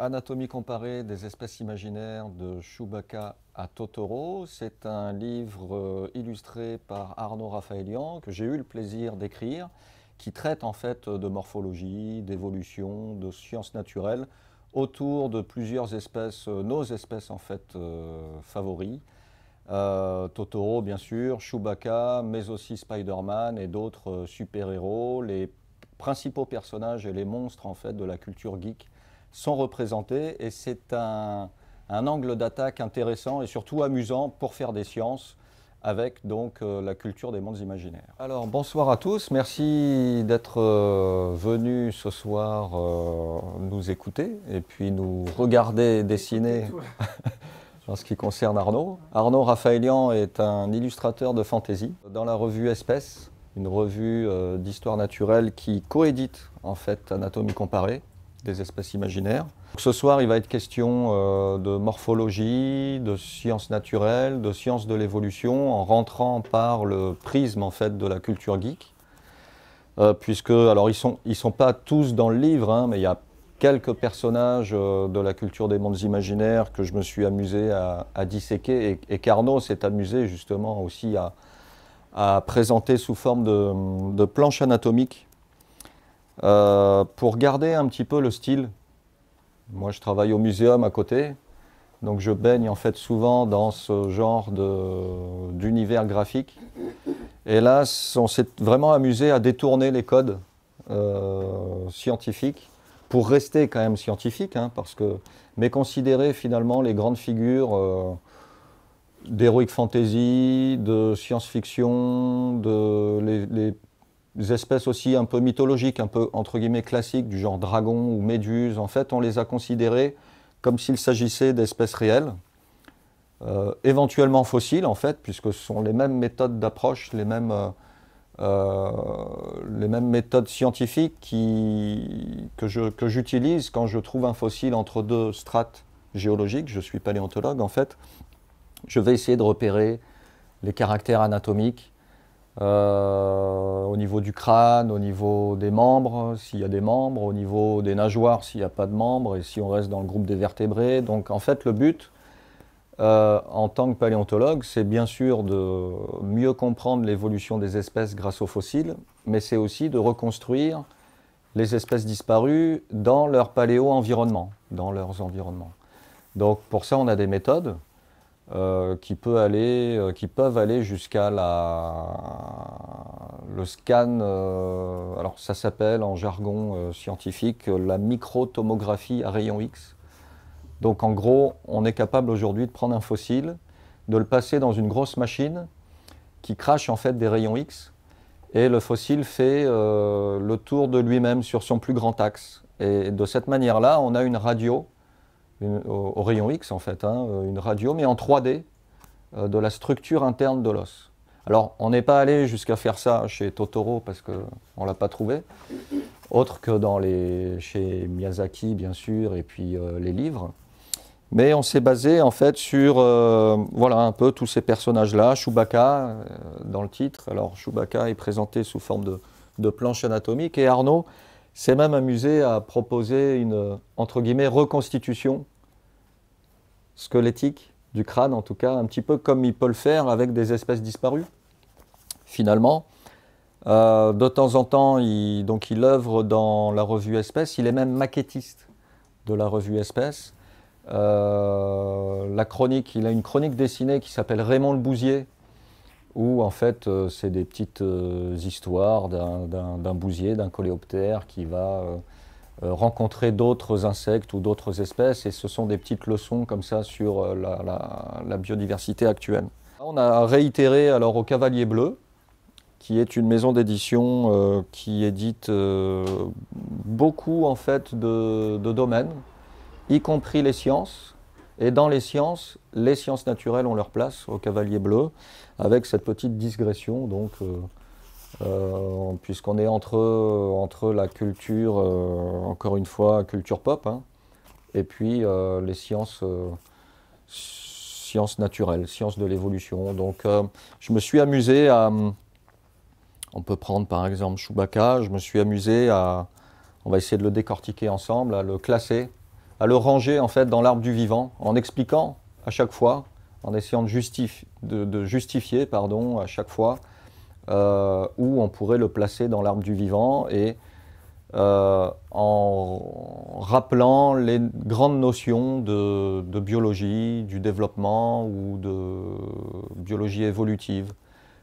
Anatomie comparée des espèces imaginaires de Chewbacca à Totoro. C'est un livre illustré par Arnaud Raphaëlian que j'ai eu le plaisir d'écrire, qui traite en fait de morphologie, d'évolution, de sciences naturelles autour de plusieurs espèces, nos espèces en fait favoris. Totoro bien sûr, Chewbacca, mais aussi Spider-Man et d'autres super-héros. Les principaux personnages et les monstres en fait de la culture geek sont représentés et c'est un angle d'attaque intéressant et surtout amusant pour faire des sciences avec donc la culture des mondes imaginaires. Alors bonsoir à tous, merci d'être venus ce soir nous écouter et puis nous regarder dessiner en ce qui concerne Arnaud. Arnaud Raphaëlian est un illustrateur de fantasy dans la revue Espèces, une revue d'histoire naturelle qui coédite en fait Anatomie comparée des espèces imaginaires. Ce soir, il va être question de morphologie, de sciences naturelles, de sciences de l'évolution, en rentrant par le prisme en fait de la culture geek. Puisque, alors ils sont pas tous dans le livre, hein, mais il y a quelques personnages de la culture des mondes imaginaires que je me suis amusé à disséquer et qu'Arnaud s'est amusé justement aussi à présenter sous forme de planches anatomiques. Pour garder un petit peu le style, moi je travaille au muséum à côté, donc je baigne en fait souvent dans ce genre d'univers graphique. Et là, on s'est vraiment amusé à détourner les codes scientifiques pour rester quand même scientifique, hein, mais considérer finalement les grandes figures d'heroic fantasy, de science-fiction, les espèces aussi un peu mythologiques, un peu entre guillemets classiques, du genre dragon ou méduse. En fait, on les a considérées comme s'il s'agissait d'espèces réelles, éventuellement fossiles en fait, puisque ce sont les mêmes méthodes d'approche, les mêmes méthodes scientifiques que j'utilise quand je trouve un fossile entre deux strates géologiques. Je suis paléontologue en fait. Je vais essayer de repérer les caractères anatomiques, au niveau du crâne, au niveau des membres, s'il y a des membres, au niveau des nageoires, s'il n'y a pas de membres, et si on reste dans le groupe des vertébrés. Donc en fait, le but, en tant que paléontologue, c'est bien sûr de mieux comprendre l'évolution des espèces grâce aux fossiles, mais c'est aussi de reconstruire les espèces disparues dans leur paléo-environnement, dans leurs environnements. Donc pour ça, on a des méthodes qui peuvent aller jusqu'à le scan, alors ça s'appelle en jargon scientifique la microtomographie à rayon X. Donc en gros, on est capable aujourd'hui de prendre un fossile, de le passer dans une grosse machine qui crache en fait des rayons X et le fossile fait le tour de lui-même sur son plus grand axe. Et de cette manière-là, on a une radio au rayon X en fait, hein, une radio, mais en 3D de la structure interne de l'os. Alors, on n'est pas allé jusqu'à faire ça chez Totoro parce qu'on ne l'a pas trouvé, autre que chez Miyazaki bien sûr, et puis les livres. Mais on s'est basé en fait sur voilà, un peu tous ces personnages-là, Chewbacca dans le titre. Alors Chewbacca est présenté sous forme de planche anatomique et Arnaud s'est même amusé à proposer une, entre guillemets, reconstitution squelettique du crâne, en tout cas, un petit peu comme il peut le faire avec des espèces disparues, finalement. De temps en temps, il œuvre dans la revue Espèces, il est même maquettiste de la revue Espèces. La chronique, il a une chronique dessinée qui s'appelle Raymond le Bousier, où en fait c'est des petites histoires d'un bousier, d'un coléoptère qui va rencontrer d'autres insectes ou d'autres espèces, et ce sont des petites leçons comme ça sur la biodiversité actuelle. On a réitéré alors au Cavalier Bleu, qui est une maison d'édition qui édite beaucoup en fait de domaines, y compris les sciences. Et dans les sciences naturelles ont leur place au Cavalier Bleu, avec cette petite digression, donc, puisqu'on est entre la culture, encore une fois, culture pop, hein, et puis les sciences naturelles, sciences de l'évolution. Donc je me suis amusé à... On peut prendre par exemple Chewbacca, je me suis amusé à... On va essayer de le décortiquer ensemble, à le classer à le ranger en fait dans l'arbre du vivant, en expliquant à chaque fois, en essayant de justifier pardon, à chaque fois où on pourrait le placer dans l'arbre du vivant et en rappelant les grandes notions de biologie, du développement ou de biologie évolutive.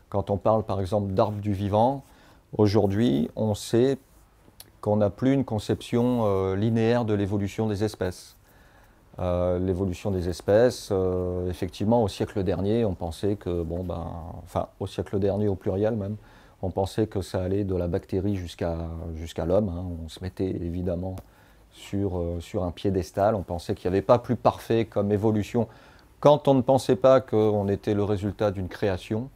Quand on parle par exemple d'arbre du vivant, aujourd'hui on sait qu'on n'a plus une conception linéaire de l'évolution des espèces. L'évolution des espèces, effectivement au siècle dernier on pensait que, enfin au siècle dernier au pluriel même, on pensait que ça allait de la bactérie jusqu'à l'homme. Hein. On se mettait évidemment sur un piédestal. On pensait qu'il n'y avait pas plus parfait comme évolution quand on ne pensait pas qu'on était le résultat d'une création.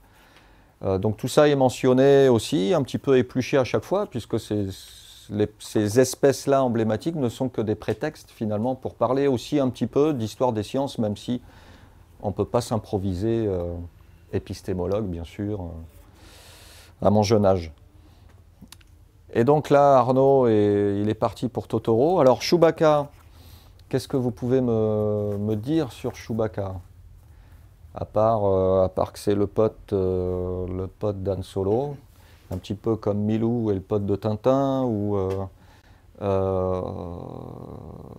Donc tout ça est mentionné aussi, un petit peu épluché à chaque fois, puisque ces espèces-là emblématiques ne sont que des prétextes finalement pour parler aussi un petit peu d'histoire des sciences, même si on ne peut pas s'improviser épistémologue, bien sûr, à mon jeune âge. Et donc là, Arnaud, il est parti pour Totoro. Alors Chewbacca, qu'est-ce que vous pouvez me dire sur Chewbacca, à part que c'est le pote d'Han Solo, un petit peu comme Milou est le pote de Tintin, ou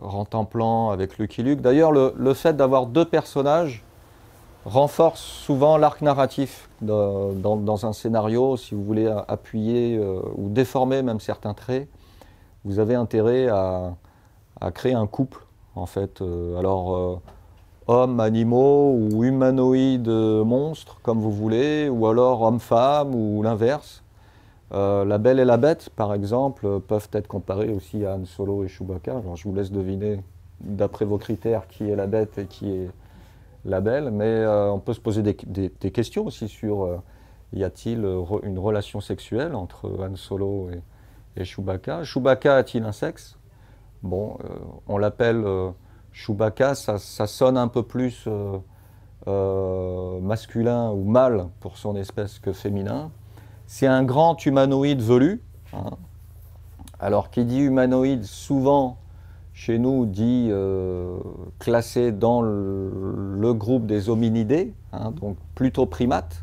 Rantanplan avec Lucky Luke. D'ailleurs, le fait d'avoir deux personnages renforce souvent l'arc narratif dans un scénario. Si vous voulez appuyer ou déformer même certains traits, vous avez intérêt à créer un couple, en fait. Hommes, animaux, ou humanoïdes, monstres, comme vous voulez, ou alors hommes-femmes, ou l'inverse. La Belle et la Bête, par exemple, peuvent être comparés aussi à Han Solo et Chewbacca. Alors, je vous laisse deviner, d'après vos critères, qui est la Bête et qui est la Belle, mais on peut se poser des questions aussi sur y a-t-il une relation sexuelle entre Han Solo et Chewbacca. Chewbacca a-t-il un sexe? Bon, on l'appelle Chewbacca, ça sonne un peu plus masculin ou mâle pour son espèce que féminin. C'est un grand humanoïde velu. Hein. Alors, qui dit humanoïde, souvent, chez nous, dit classé dans le groupe des hominidés, hein, donc plutôt primates.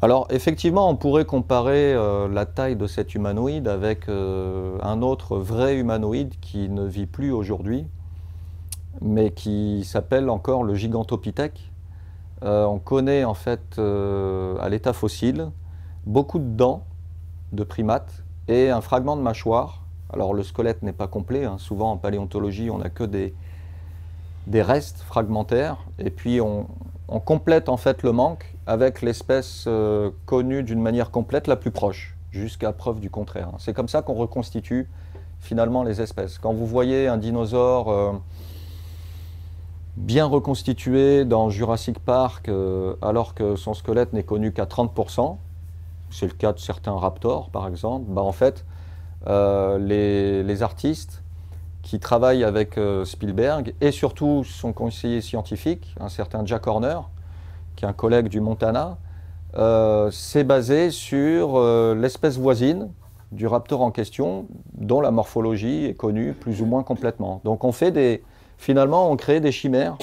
Alors, effectivement, on pourrait comparer la taille de cet humanoïde avec un autre vrai humanoïde qui ne vit plus aujourd'hui, mais qui s'appelle encore le Gigantopithèque. On connaît en fait à l'état fossile beaucoup de dents de primates et un fragment de mâchoire. Alors le squelette n'est pas complet, hein. Souvent en paléontologie on n'a que des restes fragmentaires et puis on complète en fait le manque avec l'espèce connue d'une manière complète la plus proche, jusqu'à preuve du contraire. C'est comme ça qu'on reconstitue finalement les espèces. Quand vous voyez un dinosaure bien reconstitué dans Jurassic Park alors que son squelette n'est connu qu'à 30%, c'est le cas de certains raptors par exemple, en fait les artistes qui travaillent avec Spielberg et surtout son conseiller scientifique, un certain Jack Horner, qui est un collègue du Montana, s'est basé sur l'espèce voisine du raptor en question, dont la morphologie est connue plus ou moins complètement. Donc finalement on crée des chimères,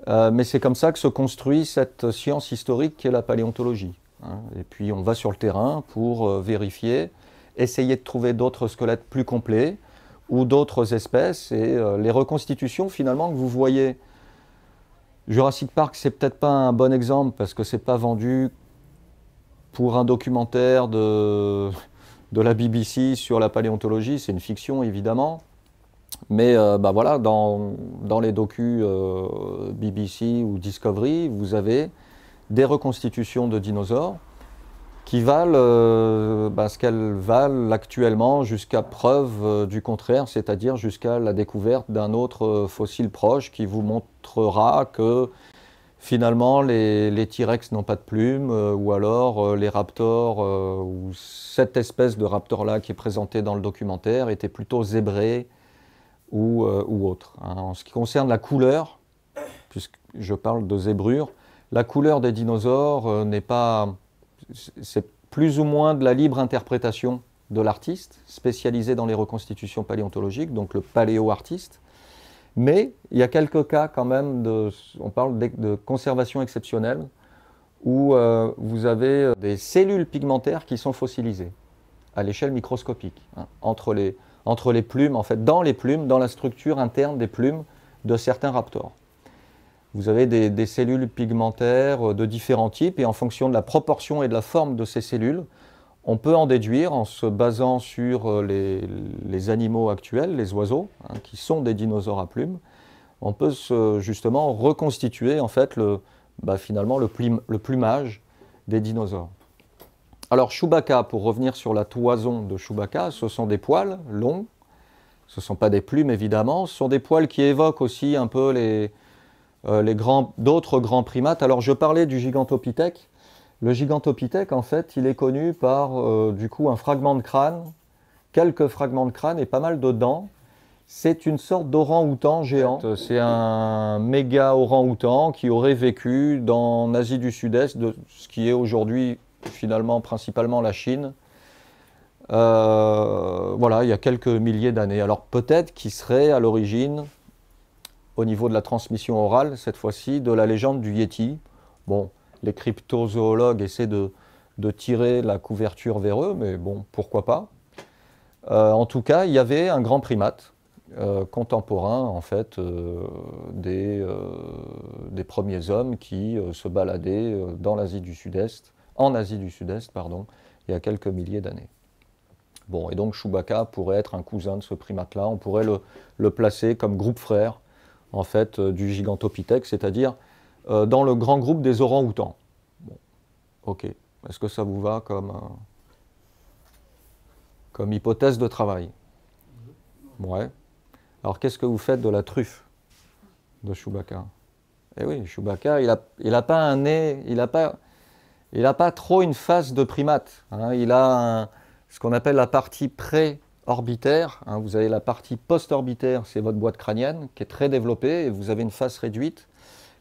mais c'est comme ça que se construit cette science historique qu'est la paléontologie. Hein. Et puis on va sur le terrain pour vérifier, essayer de trouver d'autres squelettes plus complets ou d'autres espèces, et les reconstitutions finalement que vous voyez. Jurassic Park, c'est peut-être pas un bon exemple parce que c'est pas vendu pour un documentaire de la BBC sur la paléontologie, c'est une fiction évidemment, mais voilà, dans les docus BBC ou Discovery, vous avez des reconstitutions de dinosaures qui valent ce qu'elles valent actuellement jusqu'à preuve du contraire, c'est-à-dire jusqu'à la découverte d'un autre fossile proche qui vous montrera que finalement les T-Rex n'ont pas de plumes, ou alors les raptors, ou cette espèce de raptor-là qui est présentée dans le documentaire était plutôt zébrée ou autre. Hein. En ce qui concerne la couleur, puisque je parle de zébrure, la couleur des dinosaures n'est pas... C'est plus ou moins de la libre interprétation de l'artiste, spécialisé dans les reconstitutions paléontologiques, donc le paléo-artiste. Mais il y a quelques cas quand même, on parle de conservation exceptionnelle, où vous avez des cellules pigmentaires qui sont fossilisées à l'échelle microscopique, hein, entre les plumes, en fait, dans les plumes, dans la structure interne des plumes de certains raptors. Vous avez des cellules pigmentaires de différents types, et en fonction de la proportion et de la forme de ces cellules, on peut en déduire, en se basant sur les animaux actuels, les oiseaux, hein, qui sont des dinosaures à plumes, on peut justement reconstituer en fait finalement le plumage des dinosaures. Alors Chewbacca, pour revenir sur la toison de Chewbacca, ce sont des poils longs, ce ne sont pas des plumes évidemment, ce sont des poils qui évoquent aussi un peu d'autres grands primates. Alors je parlais du Gigantopithèque. Le Gigantopithèque, en fait, il est connu par du coup un fragment de crâne, quelques fragments de crâne et pas mal de dents. C'est une sorte d'orang-outan géant. C'est un méga orang-outan qui aurait vécu en Asie du Sud-Est, de ce qui est aujourd'hui finalement principalement la Chine. Voilà, il y a quelques milliers d'années. Alors peut-être qu'il serait à l'origine, au niveau de la transmission orale, cette fois-ci, de la légende du Yéti. Bon, les cryptozoologues essaient de tirer la couverture vers eux, mais bon, pourquoi pas. En tout cas, il y avait un grand primate contemporain, en fait, des premiers hommes qui se baladaient dans l'Asie du Sud-Est, en Asie du Sud-Est, pardon, il y a quelques milliers d'années. Bon, et donc Chewbacca pourrait être un cousin de ce primate-là, on pourrait le placer comme groupe frère, en fait, du Gigantopithèque, c'est-à-dire dans le grand groupe des orang-outans. Bon, ok. Est-ce que ça vous va comme hypothèse de travail? Ouais. Alors, qu'est-ce que vous faites de la truffe de Chewbacca? Eh oui, Chewbacca, il a pas un nez, il n'a pas trop une face de primate, hein. Il a ce qu'on appelle la partie pré-orbitaire, hein. Vous avez la partie post-orbitaire, c'est votre boîte crânienne, qui est très développée, et vous avez une face réduite.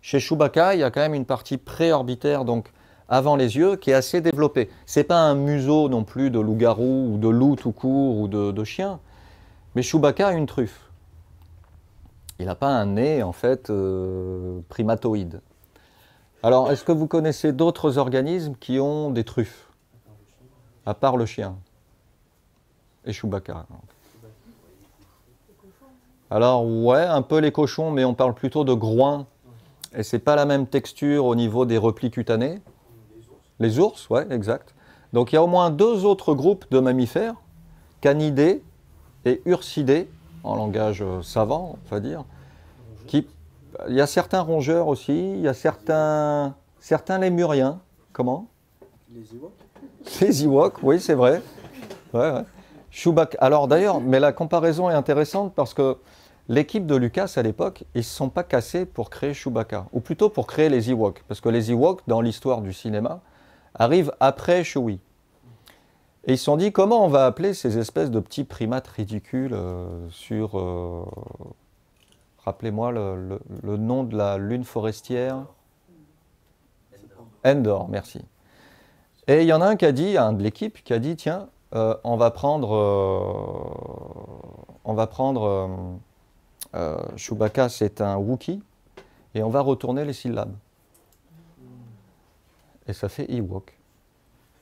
Chez Chewbacca, il y a quand même une partie pré-orbitaire, donc avant les yeux, qui est assez développée. Ce n'est pas un museau non plus de loup-garou, ou de loup tout court, ou de chien, mais Chewbacca a une truffe. Il n'a pas un nez, en fait, primatoïde. Alors, est-ce que vous connaissez d'autres organismes qui ont des truffes, à part le chien et Chewbacca? Alors, ouais, un peu les cochons, mais on parle plutôt de groin. Et c'est pas la même texture au niveau des replis cutanés. Les ours, ouais, exact. Donc il y a au moins deux autres groupes de mammifères, canidés et ursidés, en langage savant, on va dire. Il y a certains rongeurs aussi, il y a certains lémuriens. Comment? Les Ewoks. Les Ewoks, oui, c'est vrai. Ouais, ouais. Chewbacca. Alors d'ailleurs, mais la comparaison est intéressante parce que l'équipe de Lucas, à l'époque, ils ne se sont pas cassés pour créer Chewbacca, ou plutôt pour créer les Ewoks, parce que les Ewoks, dans l'histoire du cinéma, arrivent après Chewie. Et ils se sont dit, comment on va appeler ces espèces de petits primates ridicules rappelez-moi le nom de la lune forestière. Endor, merci. Et il y en a un qui a dit, un de l'équipe, qui a dit, tiens, on va prendre Chewbacca, c'est un Wookiee, et on va retourner les syllabes. Et ça fait Ewok.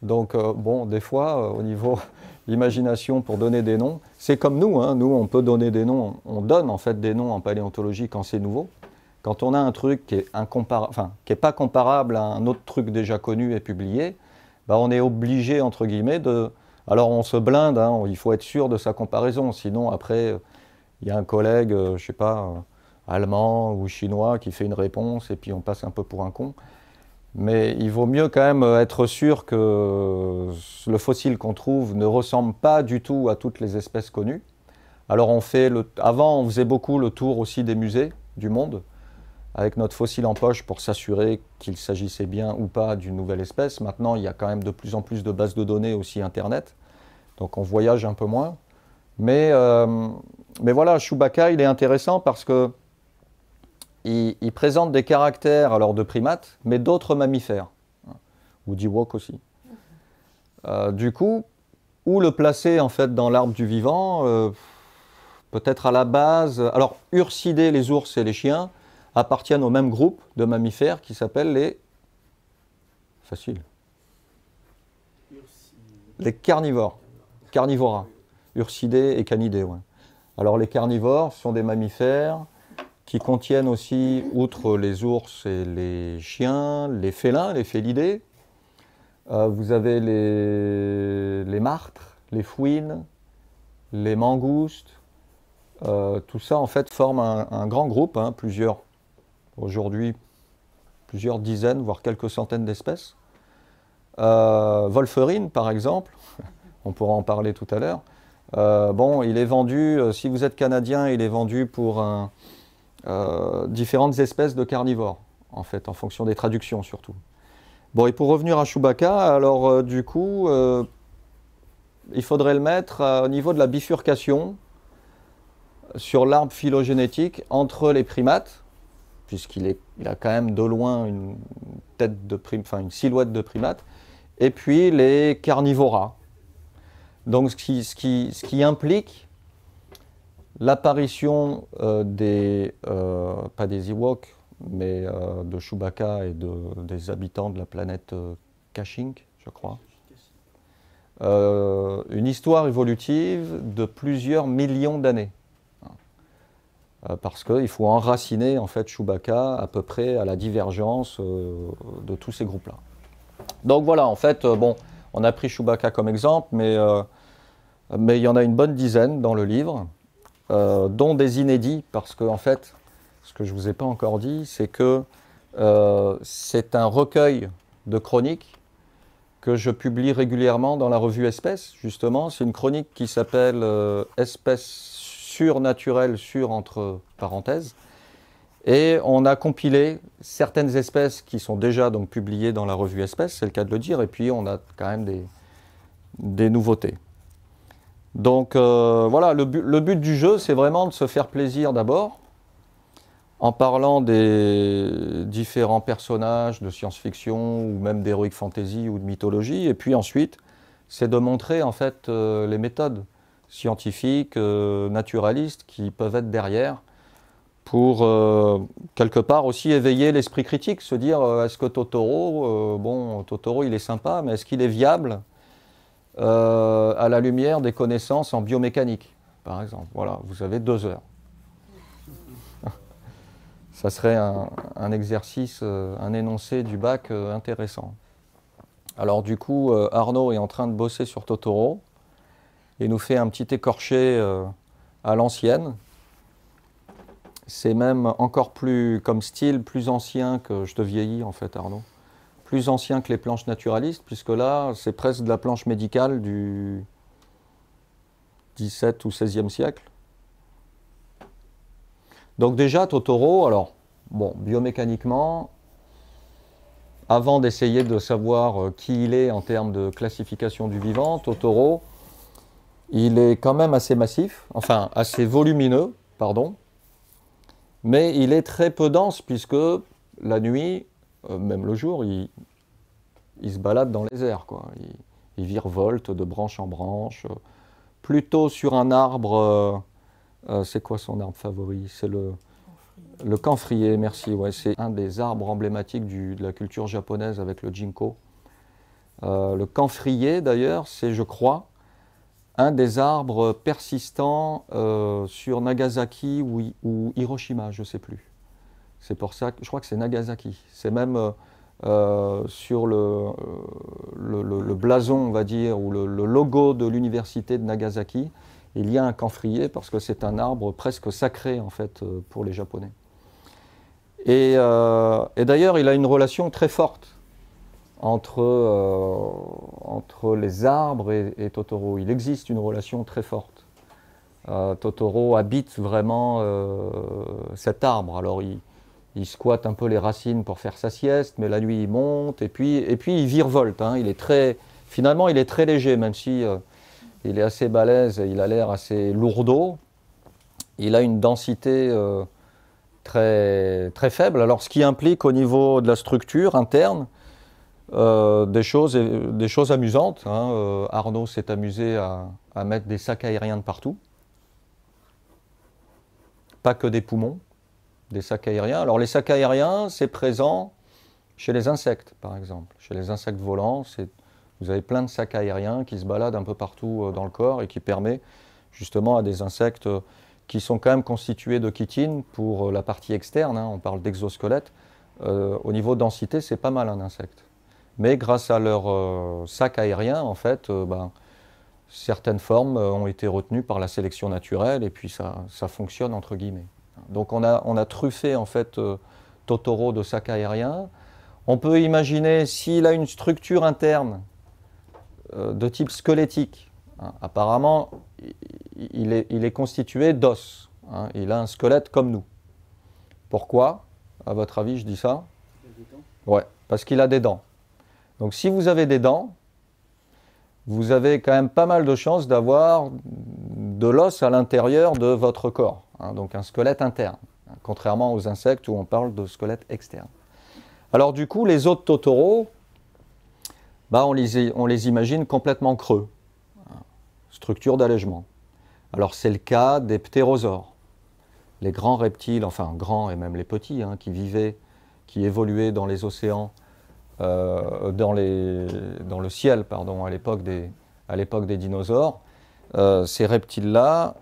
Donc, bon, des fois, au niveau imagination pour donner des noms, c'est comme nous, hein. Nous, on peut donner des noms, on donne en fait des noms en paléontologie quand c'est nouveau. Quand on a un truc qui est pas comparable à un autre truc déjà connu et publié, bah, on est obligé, entre guillemets, alors on se blinde, hein, il faut être sûr de sa comparaison, sinon après, il y a un collègue, je ne sais pas, allemand ou chinois qui fait une réponse et puis on passe un peu pour un con. Mais il vaut mieux quand même être sûr que le fossile qu'on trouve ne ressemble pas du tout à toutes les espèces connues. Alors avant, on faisait beaucoup le tour aussi des musées du monde, avec notre fossile en poche pour s'assurer qu'il s'agissait bien ou pas d'une nouvelle espèce. Maintenant, il y a quand même de plus en plus de bases de données aussi Internet, donc on voyage un peu moins. Mais voilà, Chewbacca, il est intéressant parce que il présente des caractères alors de primates, mais d'autres mammifères, hein, ou d'Ewok aussi. Du coup, Où le placer en fait dans l'arbre du vivant? Peut-être à la base. Alors, ursidés, les ours et les chiens, appartiennent au même groupe de mammifères qui s'appellent les. Facile. Les carnivores. Carnivora. Ursidés et canidés, ouais. Alors, les carnivores sont des mammifères qui contiennent aussi, outre les ours et les chiens, les félins, les félidés. Vous avez les martres, les fouines, les mangoustes. Tout ça, en fait, forme un grand groupe, hein, aujourd'hui, plusieurs dizaines, voire quelques centaines d'espèces. Wolferine, par exemple, on pourra en parler tout à l'heure. Bon, il est vendu, si vous êtes canadien, il est vendu pour différentes espèces de carnivores, en fait, en fonction des traductions surtout. Bon, et pour revenir à Chewbacca, alors du coup, il faudrait le mettre au niveau de la bifurcation sur l'arbre phylogénétique entre les primates, puisqu'il a quand même de loin une silhouette de primate, et puis les carnivoras. Donc ce qui implique l'apparition pas des Ewoks, mais de Chewbacca et des habitants de la planète Kashyyyk, je crois. Une histoire évolutive de plusieurs millions d'années. Parce qu'il faut enraciner en fait Chewbacca à peu près à la divergence de tous ces groupes-là. Donc voilà, en fait, bon, on a pris Chewbacca comme exemple, mais il y en a une bonne dizaine dans le livre, dont des inédits, parce que en fait, ce que je ne vous ai pas encore dit, c'est que c'est un recueil de chroniques que je publie régulièrement dans la revue Espèces, justement. C'est une chronique qui s'appelle Espèces surnaturelles, entre parenthèses. Et on a compilé certaines espèces qui sont déjà donc publiées dans la revue Espèces, c'est le cas de le dire, et puis on a quand même des nouveautés. Donc voilà, le but du jeu, c'est vraiment de se faire plaisir d'abord, en parlant des différents personnages de science-fiction ou même d'heroic fantasy ou de mythologie, et puis ensuite, c'est de montrer en fait les méthodes scientifiques, naturalistes qui peuvent être derrière pour quelque part aussi éveiller l'esprit critique, se dire est-ce que Totoro, Totoro il est sympa, mais est-ce qu'il est viable à la lumière des connaissances en biomécanique, par exemple. Voilà, vous avez 2 heures. Ça serait un exercice, un énoncé du bac intéressant. Alors du coup, Arnaud est en train de bosser sur Totoro et nous fait un petit écorché à l'ancienne. C'est même encore plus, comme style, plus ancien que je te vieillis en fait, Arnaud. Plus ancien que les planches naturalistes, puisque là, c'est presque de la planche médicale du XVIIe ou XVIe siècle. Donc déjà, Totoro, alors, bon, biomécaniquement, avant d'essayer de savoir qui il est en termes de classification du vivant, Totoro, il est quand même assez massif, enfin assez volumineux, pardon, mais il est très peu dense, puisque la nuit, même le jour, il se balade dans les airs, quoi. Il virevolte de branche en branche, plutôt sur un arbre. C'est quoi son arbre favori? C'est le camphrier, merci. Ouais, c'est un des arbres emblématiques de la culture japonaise avec le ginkgo. Le camphrier, d'ailleurs, c'est, je crois, un des arbres persistants sur Nagasaki ou Hiroshima, je ne sais plus. C'est pour ça que je crois que c'est Nagasaki. C'est même sur le blason, on va dire, ou le logo de l'université de Nagasaki, il y a un camphrier parce que c'est un arbre presque sacré en fait pour les Japonais. Et d'ailleurs, il a une relation très forte entre les arbres et Totoro. Il existe une relation très forte. Totoro habite vraiment cet arbre. Alors il squatte un peu les racines pour faire sa sieste, mais la nuit il monte et puis il virevolte. Hein. Finalement, il est très léger, même si il est assez balèze et il a l'air assez lourdeau. Il a une densité très, très faible. Alors, ce qui implique au niveau de la structure interne des choses amusantes. Hein. Arnaud s'est amusé à mettre des sacs aériens de partout. Pas que des poumons, des sacs aériens. Alors les sacs aériens, c'est présent chez les insectes, par exemple. Chez les insectes volants, vous avez plein de sacs aériens qui se baladent un peu partout dans le corps et qui permet justement à des insectes qui sont quand même constitués de chitine pour la partie externe, hein, on parle d'exosquelette. Au niveau densité, c'est pas mal un insecte. Mais grâce à leur sac aérien, en fait, certaines formes ont été retenues par la sélection naturelle et puis ça fonctionne entre guillemets. Donc on a truffé en fait Totoro de sacs aériens. On peut imaginer s'il a une structure interne de type squelettique. Hein, apparemment, il est constitué d'os. Hein, il a un squelette comme nous. Pourquoi, à votre avis, je dis ça? Ouais, parce qu'il a des dents. Donc si vous avez des dents, vous avez quand même pas mal de chances d'avoir de l'os à l'intérieur de votre corps. Hein, donc un squelette interne, hein, contrairement aux insectes où on parle de squelette externe. Alors du coup, les os de Totoro, on les imagine complètement creux. Structure d'allègement. Alors c'est le cas des ptérosaures. Les grands reptiles, enfin grands et même les petits, hein, qui évoluaient dans les océans, dans le ciel, pardon, à l'époque des dinosaures. Ces reptiles-là,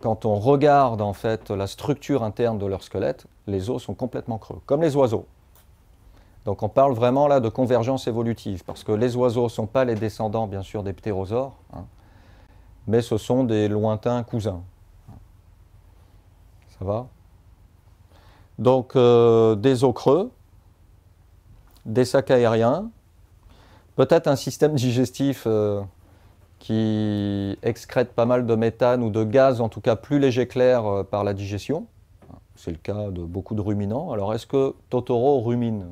quand on regarde en fait la structure interne de leur squelette, les os sont complètement creux, comme les oiseaux. Donc on parle vraiment là de convergence évolutive, parce que les oiseaux ne sont pas les descendants, bien sûr, des ptérosaures, hein, mais ce sont des lointains cousins. Ça va? Donc des os creux, des sacs aériens, peut-être un système digestif qui excrète pas mal de méthane ou de gaz, en tout cas plus léger que l'air par la digestion. C'est le cas de beaucoup de ruminants. Alors est-ce que Totoro rumine?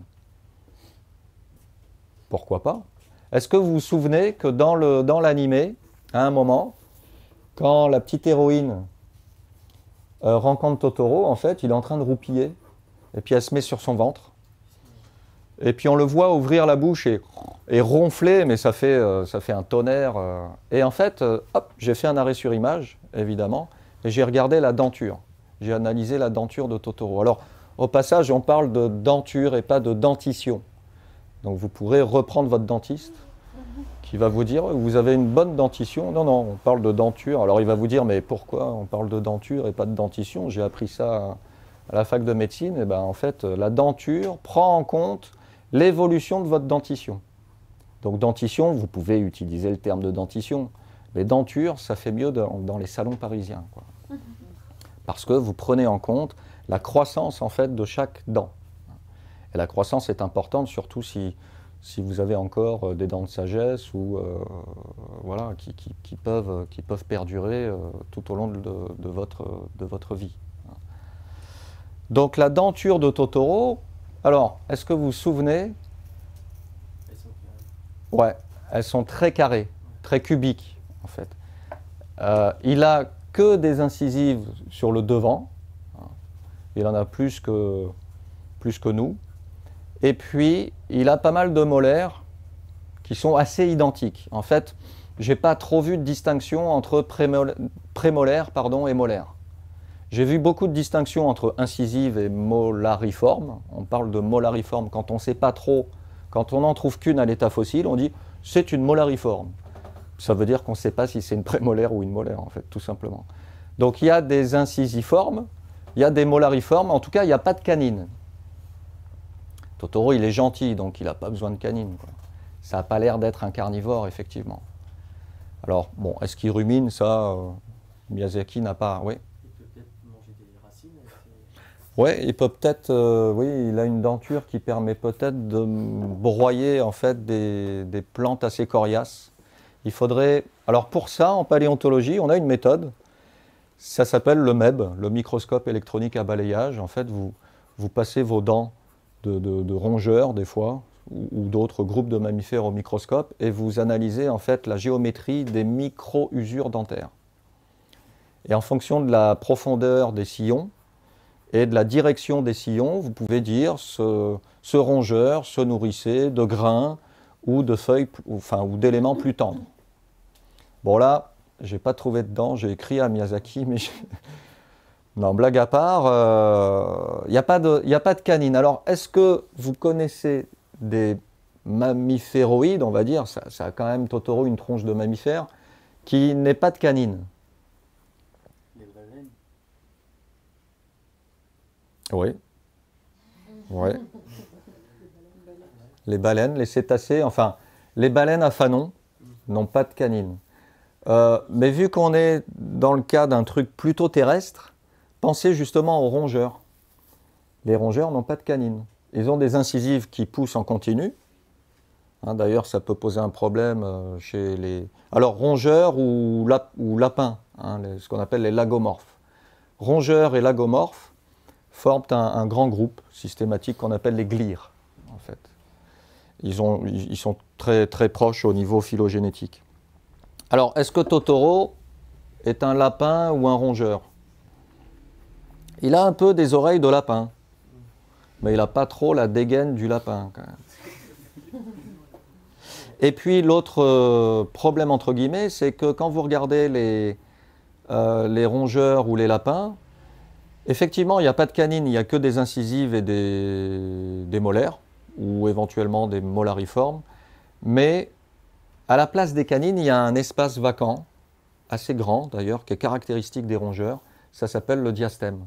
Pourquoi pas? Est-ce que vous vous souvenez que dans l'animé, à un moment, quand la petite héroïne rencontre Totoro, en fait, il est en train de roupiller, et puis elle se met sur son ventre, et puis on le voit ouvrir la bouche et ronfler, mais ça fait un tonnerre. Et en fait, hop, j'ai fait un arrêt sur image, évidemment, et j'ai regardé la denture. J'ai analysé la denture de Totoro. Alors, au passage, on parle de denture et pas de dentition. Donc vous pourrez reprendre votre dentiste qui va vous dire vous avez une bonne dentition. Non, non, on parle de denture. Alors il va vous dire mais pourquoi on parle de denture et pas de dentition? J'ai appris ça à la fac de médecine. Et ben, en fait, la denture prend en compte l'évolution de votre dentition. Donc dentition, vous pouvez utiliser le terme de dentition, mais denture, ça fait mieux dans les salons parisiens, quoi. Parce que vous prenez en compte la croissance en fait de chaque dent. Et la croissance est importante, surtout si vous avez encore des dents de sagesse ou voilà, qui peuvent perdurer tout au long de votre vie. Donc la denture de Totoro, alors, est-ce que vous vous souvenez? Ouais, elles sont très carrées, très cubiques en fait. Il a que des incisives sur le devant, il en a plus que nous. Et puis, il a pas mal de molaires qui sont assez identiques. En fait, je n'ai pas trop vu de distinction entre prémolaire et molaire. J'ai vu beaucoup de distinctions entre incisive et molariforme. On parle de molariforme quand on ne sait pas trop, quand on n'en trouve qu'une à l'état fossile, on dit c'est une molariforme. Ça veut dire qu'on ne sait pas si c'est une prémolaire ou une molaire, en fait, tout simplement. Donc il y a des incisiformes, il y a des molariformes, en tout cas il n'y a pas de canine. Totoro, il est gentil, donc il n'a pas besoin de canine, quoi. Ça n'a pas l'air d'être un carnivore, effectivement. Alors, bon, est-ce qu'il rumine? Ça, Miyazaki n'a pas... Oui. Il peut peut-être manger des racines. Oui, il peut peut-être... oui, il a une denture qui permet peut-être de broyer, en fait, des plantes assez coriaces. Il faudrait... Alors, pour ça, en paléontologie, on a une méthode. Ça s'appelle le MEB, le microscope électronique à balayage. En fait, vous passez vos dents de rongeurs, des fois, ou d'autres groupes de mammifères au microscope, et vous analysez en fait la géométrie des micro-usures dentaires. Et en fonction de la profondeur des sillons, Et de la direction des sillons, vous pouvez dire ce rongeur se nourrissait de grains ou de feuilles, enfin, ou d'éléments plus tendres. Bon là, je n'ai pas trouvé dedans, j'ai écrit à Miyazaki, mais non, blague à part, il n'y a pas de canine. Alors, est-ce que vous connaissez des mammiféroïdes, on va dire, ça a quand même Totoro une tronche de mammifère, qui n'est pas de canine? Les baleines. Oui. Oui. Les baleines, les cétacés, enfin, les baleines à fanon n'ont pas de canine. Mais vu qu'on est dans le cas d'un truc plutôt terrestre, pensez justement aux rongeurs. Les rongeurs n'ont pas de canine. Ils ont des incisives qui poussent en continu. Hein, d'ailleurs, ça peut poser un problème chez les... Alors, rongeurs ou lapins, hein, ce qu'on appelle les lagomorphes. Rongeurs et lagomorphes forment un grand groupe systématique qu'on appelle les glires, en fait. Ils sont très, très proches au niveau phylogénétique. Alors, est-ce que Totoro est un lapin ou un rongeur? Il a un peu des oreilles de lapin, mais il n'a pas trop la dégaine du lapin, quand même. Et puis, l'autre problème, entre guillemets, c'est que quand vous regardez les rongeurs ou les lapins, effectivement, il n'y a pas de canine, il n'y a que des incisives et des molaires, ou éventuellement des molariformes, mais à la place des canines, il y a un espace vacant, assez grand d'ailleurs, qui est caractéristique des rongeurs, ça s'appelle le diastème.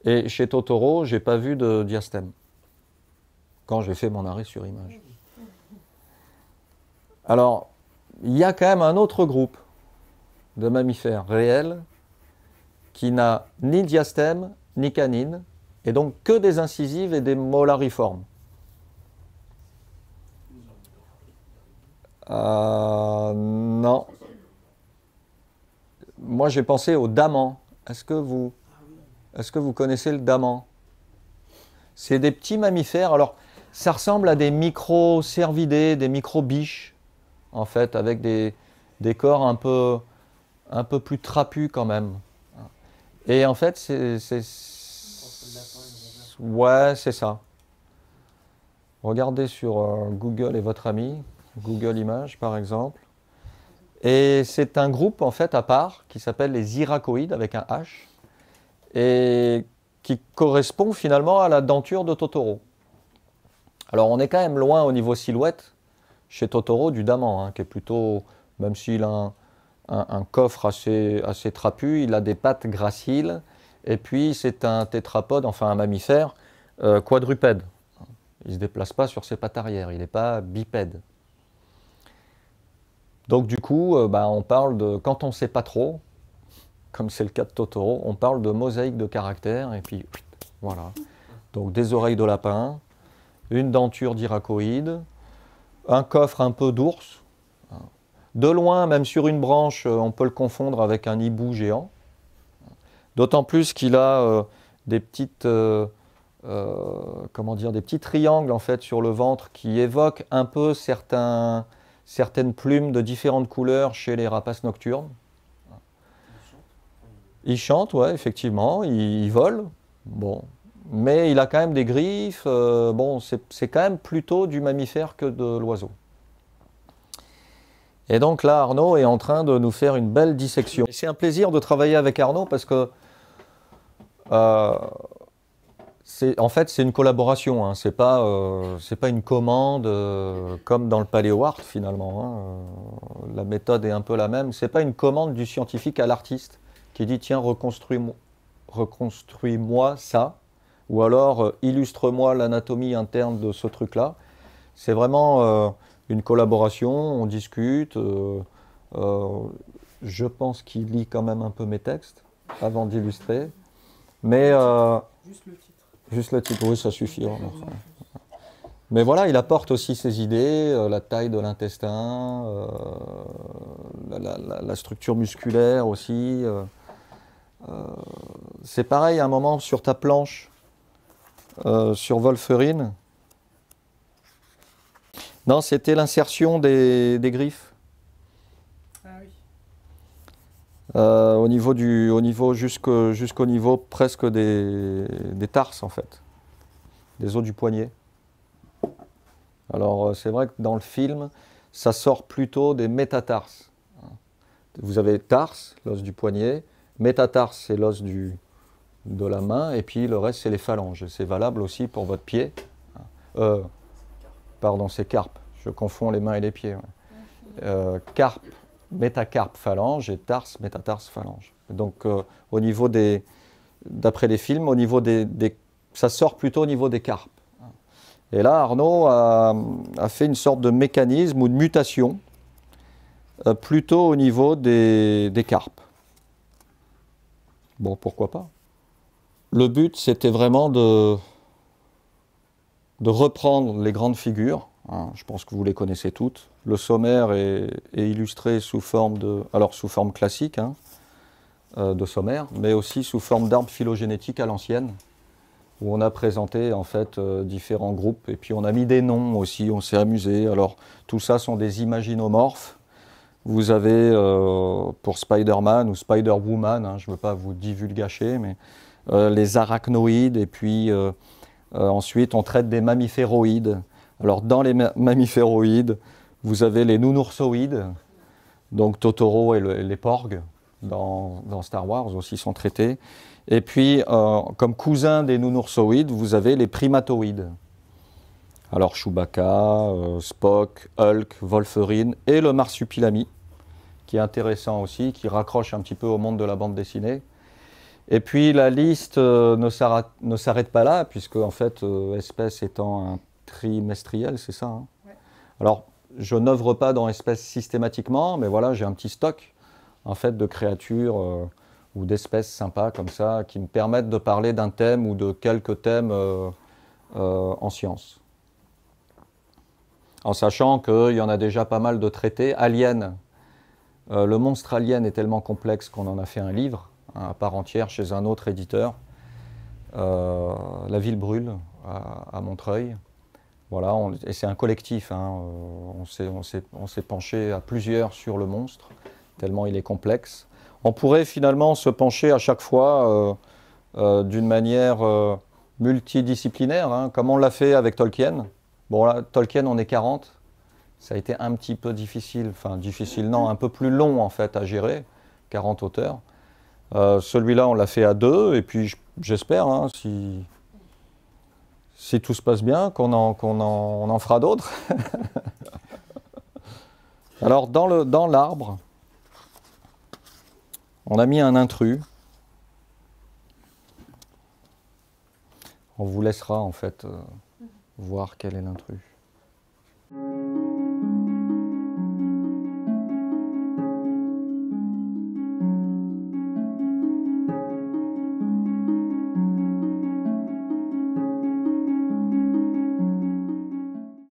Et chez Totoro, je n'ai pas vu de diastème, quand j'ai fait mon arrêt sur image. Alors, il y a quand même un autre groupe de mammifères réels qui n'a ni diastème, ni canine, et donc que des incisives et des molariformes. Non. Moi, j'ai pensé au daman. Est-ce que vous connaissez le daman? C'est des petits mammifères. Alors, ça ressemble à des micro-cervidés, des micro-biches, en fait, avec des corps un peu plus trapus quand même. Et en fait, ouais, c'est ça. Regardez sur Google et votre ami, Google Images par exemple. Et c'est un groupe en fait à part qui s'appelle les iracoïdes avec un H et qui correspond finalement à la denture de Totoro. Alors on est quand même loin au niveau silhouette chez Totoro du daman, hein, qui est plutôt, même s'il a un coffre assez trapu, il a des pattes graciles et puis c'est un tétrapode, enfin un mammifère quadrupède. Il ne se déplace pas sur ses pattes arrière, il n'est pas bipède. Donc du coup, on parle de, quand on ne sait pas trop, comme c'est le cas de Totoro, on parle de mosaïque de caractères, et puis voilà. Donc des oreilles de lapin, une denture d'iracoïde, un coffre un peu d'ours. De loin, même sur une branche, on peut le confondre avec un hibou géant. D'autant plus qu'il a des petites... comment dire, des petits triangles en fait sur le ventre qui évoquent un peu certaines plumes de différentes couleurs chez les rapaces nocturnes. Il chante, ouais, effectivement, il vole, bon, mais il a quand même des griffes, bon, c'est quand même plutôt du mammifère que de l'oiseau. Et donc là, Arnaud est en train de nous faire une belle dissection. C'est un plaisir de travailler avec Arnaud parce que en fait, c'est une collaboration, hein. C'est pas une commande comme dans le paléo-art finalement. Hein. La méthode est un peu la même. C'est pas une commande du scientifique à l'artiste qui dit tiens, reconstruis-moi ça, ou alors illustre-moi l'anatomie interne de ce truc-là. C'est vraiment une collaboration, on discute. Je pense qu'il lit quand même un peu mes textes avant d'illustrer. Mais Juste le titre. juste le titre, oui, ça suffit. Mais voilà, il apporte aussi ses idées, la taille de l'intestin, la structure musculaire aussi. C'est pareil, à un moment, sur ta planche, sur Wolferine. Non, c'était l'insertion des griffes. Ah oui. jusqu'au niveau presque des tarses en fait, des os du poignet. Alors c'est vrai que dans le film, ça sort plutôt des métatarses. Vous avez tarse, l'os du poignet, métatarse, c'est l'os de la main, et puis le reste, c'est les phalanges. C'est valable aussi pour votre pied. Pardon, c'est carpe. Je confonds les mains et les pieds. Ouais. Carpe, métacarpe, phalange, et tarse, métatarse, phalange. Donc, au niveau d'après les films, au niveau ça sort plutôt au niveau des carpes. Et là, Arnaud a fait une sorte de mécanisme ou de mutation plutôt au niveau des carpes. Bon, pourquoi pas. Le but, c'était vraiment de reprendre les grandes figures. Hein, je pense que vous les connaissez toutes. Le sommaire est illustré sous forme classique, hein, de sommaire, mais aussi sous forme d'arbre phylogénétique à l'ancienne, où on a présenté en fait différents groupes, et puis on a mis des noms aussi, on s'est amusé. Alors tout ça sont des imaginomorphes. Vous avez pour Spider-Man ou Spider-Woman, hein, je ne veux pas vous divulgacher, mais les arachnoïdes, et puis ensuite on traite des mammiféroïdes. Alors dans les mammiféroïdes, vous avez les nounoursoïdes, donc Totoro et les porgs dans Star Wars aussi sont traités. Et puis comme cousin des nounoursoïdes, vous avez les primatoïdes. Alors Chewbacca, Spock, Hulk, Wolverine et le marsupilami, qui est intéressant aussi, qui raccroche un petit peu au monde de la bande dessinée. Et puis la liste ne s'arrête pas là, puisque en fait, espèce étant un trimestriel, c'est ça, hein. Ouais. Alors, je n'œuvre pas dans espèces systématiquement, mais voilà, j'ai un petit stock en fait de créatures ou d'espèces sympas comme ça, qui me permettent de parler d'un thème ou de quelques thèmes en sciences. En sachant qu'il y en a déjà pas mal de traités. Alien, le monstre alien est tellement complexe qu'on en a fait un livre, hein, à part entière chez un autre éditeur. La ville brûle à Montreuil. Voilà, et c'est un collectif, hein, on s'est penché à plusieurs sur le monstre, tellement il est complexe. On pourrait finalement se pencher à chaque fois d'une manière multidisciplinaire, hein, comme on l'a fait avec Tolkien. Bon là, Tolkien, on est 40. Ça a été un petit peu difficile, enfin difficile non, un peu plus long en fait à gérer, 40 auteurs. Celui-là, on l'a fait à 2, et puis j'espère, hein, si tout se passe bien, qu'on en fera d'autres. Alors dans l'arbre, on a mis un intrus. On vous laissera en fait voir quel est l'intrus.